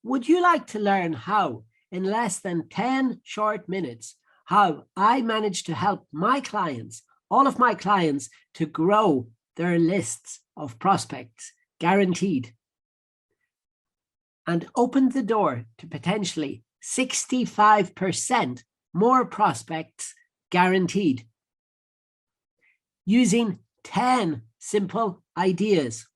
Would you like to learn how, in less than 10 short minutes, how I managed to help my clients, all of my clients, to grow their lists of prospects, guaranteed, and opened the door to potentially 65% more prospects, guaranteed, using 10 simple ideas?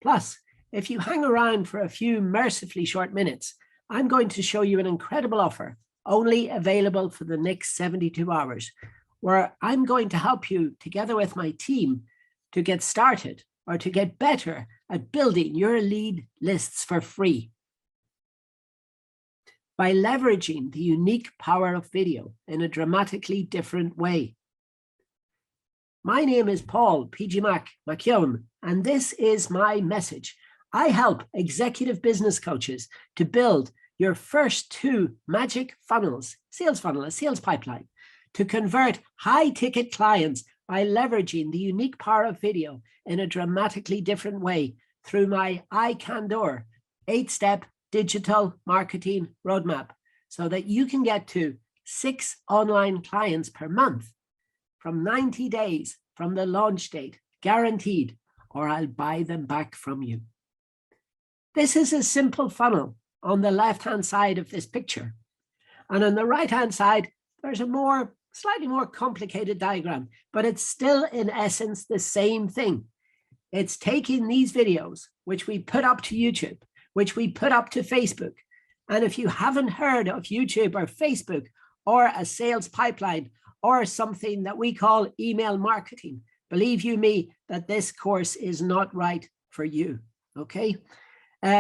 Plus, if you hang around for a few mercifully short minutes, I'm going to show you an incredible offer, only available for the next 72 hours, where I'm going to help you together with my team to get started or to get better at building your lead lists for free by leveraging the unique power of video in a dramatically different way. My name is Paul PG McKeown, and this is my message. I help executive business coaches to build your first 2 magic funnels, sales funnel, a sales pipeline, to convert high-ticket clients by leveraging the unique power of video in a dramatically different way through my iCanDOur 8-step digital marketing roadmap, so that you can get to 6 online clients per month from 90 days from the launch date, guaranteed, or I'll buy them back from you. This is a simple funnel on the left-hand side of this picture. And on the right-hand side, there's a slightly more complicated diagram, but it's still in essence the same thing. It's taking these videos, which we put up to YouTube, which we put up to Facebook. And if you haven't heard of YouTube or Facebook or a sales pipeline or something that we call email marketing, believe you me that this course is not right for you, okay?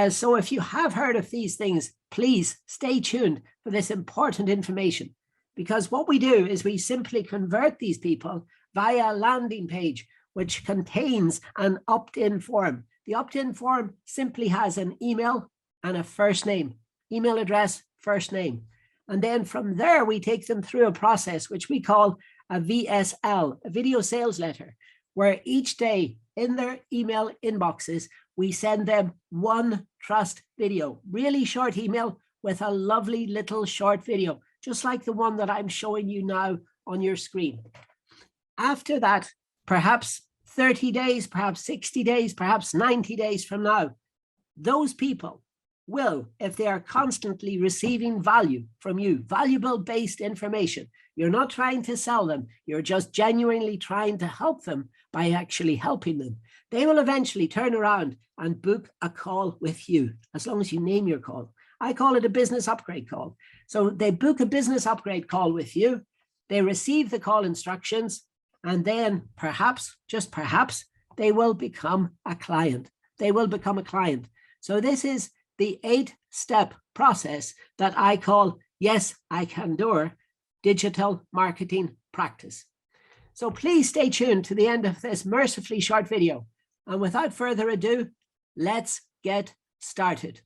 So if you have heard of these things, please stay tuned for this important information, because what we do is we simply convert these people via a landing page, which contains an opt-in form. The opt-in form simply has an email and a first name, email address, first name. And then from there, we take them through a process which we call a VSL, a video sales letter, where each day in their email inboxes, we send them 1 trust video, really short email with a lovely little short video, just like the one that I'm showing you now on your screen. After that, perhaps 30 days, perhaps 60 days, perhaps 90 days from now, those people will, if they are constantly receiving value from you, valuable based information, you're not trying to sell them, you're just genuinely trying to help them by actually helping them, they will eventually turn around and book a call with you, as long as you name your call. I call it a business upgrade call. So they book a business upgrade call with you, they receive the call instructions, and then perhaps, just perhaps, they will become a client. They will become a client. So this is the 8-step process that I call, yes, iCanDOur, digital marketing practice. So please stay tuned to the end of this mercifully short video. And without further ado, let's get started.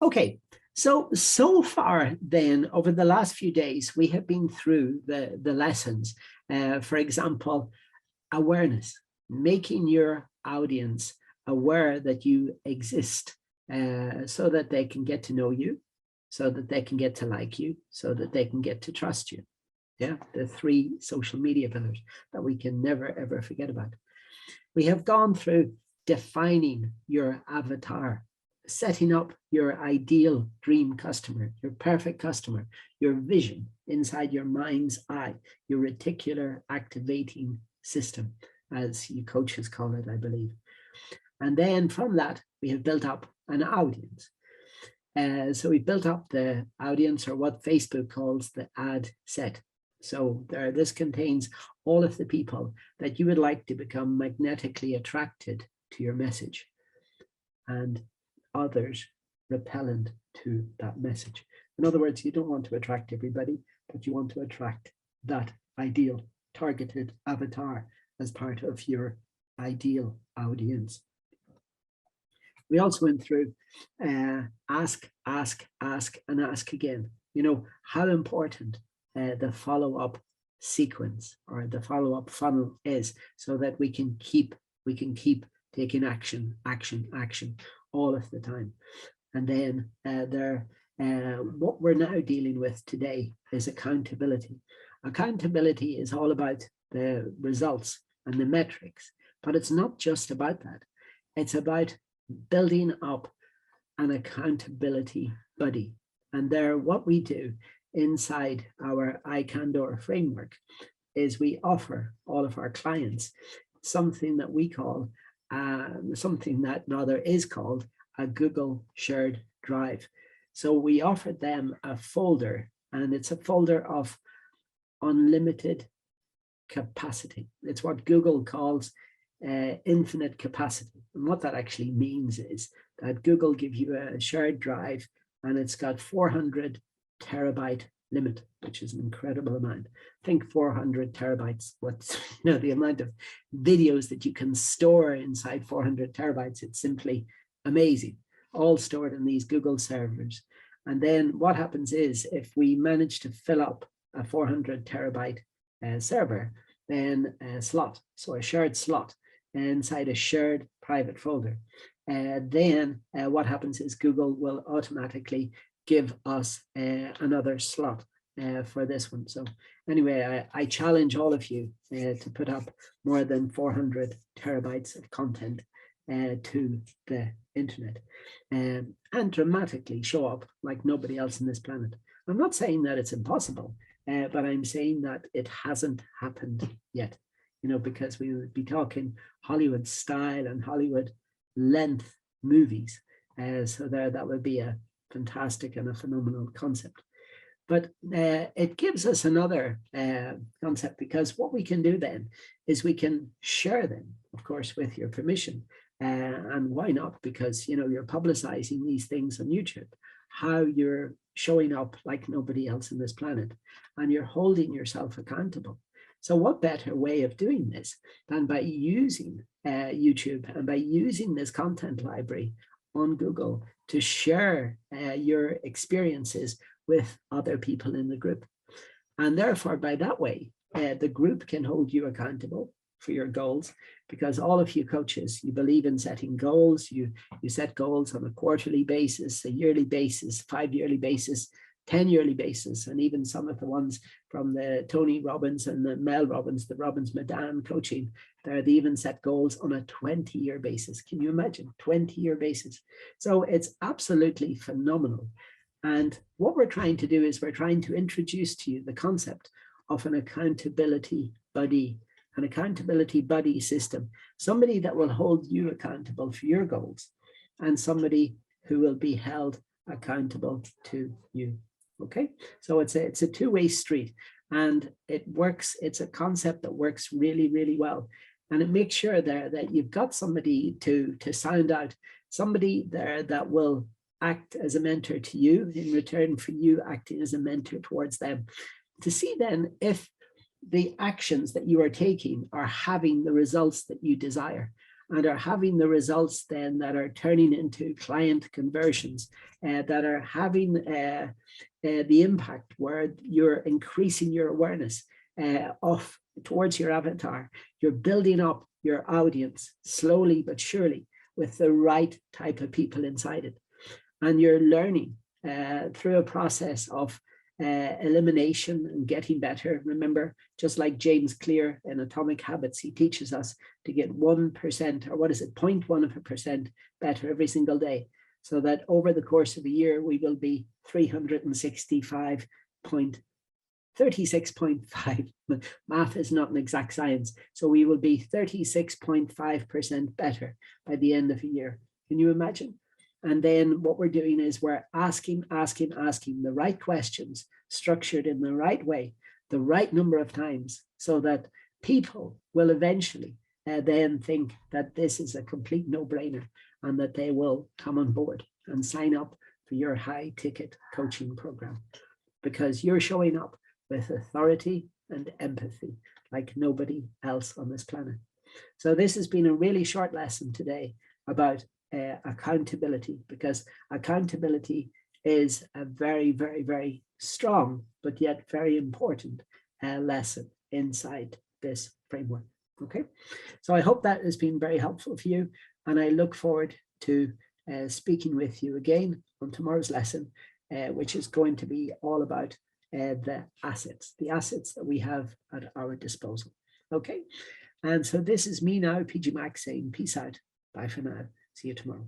Okay, so far then, over the last few days, we have been through the lessons. For example, awareness, making your audience aware that you exist, so that they can get to know you, so that they can get to like you, so that they can get to trust you. Yeah, the 3 social media pillars that we can never, ever forget about. We have gone through defining your avatar, setting up your ideal dream customer, your perfect customer, your vision inside your mind's eye, your reticular activating system, as you coaches call it, I believe. And then from that, we have built up an audience. So we built up the audience, or what Facebook calls the ad set. So this contains all of the people that you would like to become magnetically attracted to your message, and others repellent to that message. In other words, you don't want to attract everybody, but you want to attract that ideal targeted avatar as part of your ideal audience. We also went through ask, and ask again. You know, how important the follow-up sequence or the follow-up funnel is, so that we can keep taking action all of the time. And then what we're now dealing with today is accountability. Accountability is all about the results and the metrics, but it's not just about that. It's about building up an accountability buddy. And there, what we do inside our iCanDOur framework is we offer all of our clients something that we call, something that rather is called a Google Shared Drive. So we offer them a folder, and it's a folder of unlimited capacity. It's what Google calls infinite capacity. And what that actually means is that Google give you a shared drive, and it's got 400 terabyte limit, which is an incredible amount. I think 400 terabytes, what's the amount of videos that you can store inside 400 terabytes, it's simply amazing, all stored in these Google servers. And then what happens is, if we manage to fill up a 400 terabyte server, then a slot, so a shared slot inside a shared private folder, then what happens is Google will automatically give us another slot for this one. So anyway, I challenge all of you to put up more than 400 terabytes of content to the internet, and dramatically show up like nobody else on this planet. I'm not saying that it's impossible, but I'm saying that it hasn't happened yet, because we would be talking Hollywood style and Hollywood length movies. So that would be a fantastic and a phenomenal concept. But it gives us another concept, because what we can do then is we can share them, of course, with your permission. And why not? Because, you're publicizing these things on YouTube, how you're showing up like nobody else on this planet, and you're holding yourself accountable. So what better way of doing this than by using YouTube and by using this content library on Google to share your experiences with other people in the group. And therefore, by that way, the group can hold you accountable for your goals, because all of you coaches, you believe in setting goals. You set goals on a quarterly basis, a yearly basis, 5-yearly basis, 10-yearly basis, and even some of the ones from the Tony Robbins and the Mel Robbins, the Robbins Madan coaching, they even set goals on a 20-year basis. Can you imagine? 20-year basis. So it's absolutely phenomenal. And what we're trying to do is we're trying to introduce to you the concept of an accountability buddy, an accountability buddy system, somebody that will hold you accountable for your goals, and somebody who will be held accountable to you. Okay, so it's a two-way street, and it works. It's a concept that works really, really well, and it makes sure there that you've got somebody to sound out, somebody there that will act as a mentor to you in return for you acting as a mentor towards them, to see then if the actions that you are taking are having the results that you desire, and are having the results then that are turning into client conversions, that are having the impact where you're increasing your awareness towards your avatar. You're building up your audience slowly but surely with the right type of people inside it. And you're learning through a process of elimination and getting better. Remember, just like James Clear in Atomic Habits, he teaches us to get 1%, or 0.1% better every single day, so that over the course of a year, we will be 36.5. Math is not an exact science. So we will be 36.5% better by the end of a year. Can you imagine? And then what we're doing is we're asking the right questions, structured in the right way, the right number of times, so that people will eventually then think that this is a complete no-brainer, and that they will come on board and sign up for your high-ticket coaching program, because you're showing up with authority and empathy like nobody else on this planet. So this has been a really short lesson today about accountability, because accountability is a very, very, very strong, but yet very important lesson inside this framework. Okay, so I hope that has been very helpful for you, and I look forward to speaking with you again on tomorrow's lesson, which is going to be all about the assets that we have at our disposal. Okay, and so this is me now, PG Mac, saying peace out. Bye for now. See you tomorrow.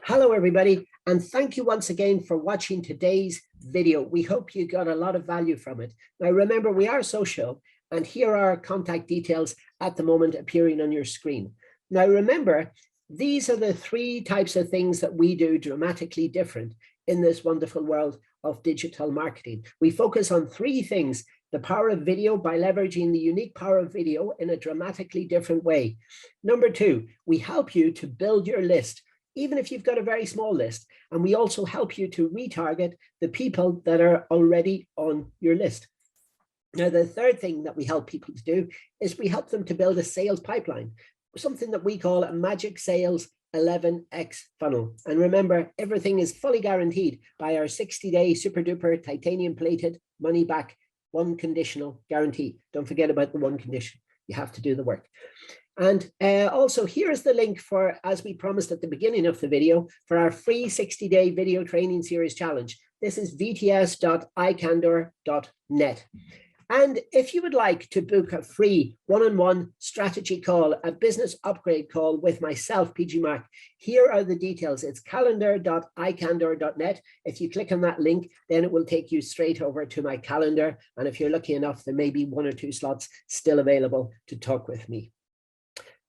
Hello, everybody, and thank you once again for watching today's video. We hope you got a lot of value from it. Now, remember, we are social, and here are our contact details at the moment appearing on your screen. Now, remember, these are the 3 types of things that we do dramatically different in this wonderful world of digital marketing. We focus on 3 things: the power of video by leveraging the unique power of video in a dramatically different way. Number 2, we help you to build your list, even if you've got a very small list. And we also help you to retarget the people that are already on your list. Now, the 3rd thing that we help people to do is we help them to build a sales pipeline, something that we call a magic sales 11x funnel. And remember, everything is fully guaranteed by our 60-day super duper titanium plated money back, 1 conditional guarantee. Don't forget about the 1 condition. You have to do the work. And also, here's the link for, as we promised at the beginning of the video, for our free 60-day video training series challenge. This is vts.icandour.net. And if you would like to book a free one-on-one strategy call, a business upgrade call with myself, PG Mac, here are the details. It's calendar.icandour.net. If you click on that link, then it will take you straight over to my calendar. And if you're lucky enough, there may be 1 or 2 slots still available to talk with me.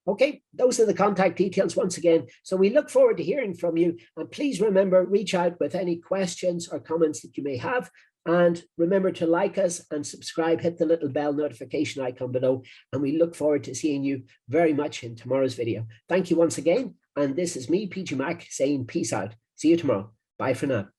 Okay, those are the contact details once again. So we look forward to hearing from you. And please remember, reach out with any questions or comments that you may have. And remember to like us and subscribe, hit the little bell notification icon below. And we look forward to seeing you very much in tomorrow's video. Thank you once again. And this is me, PG Mac, saying peace out. See you tomorrow. Bye for now.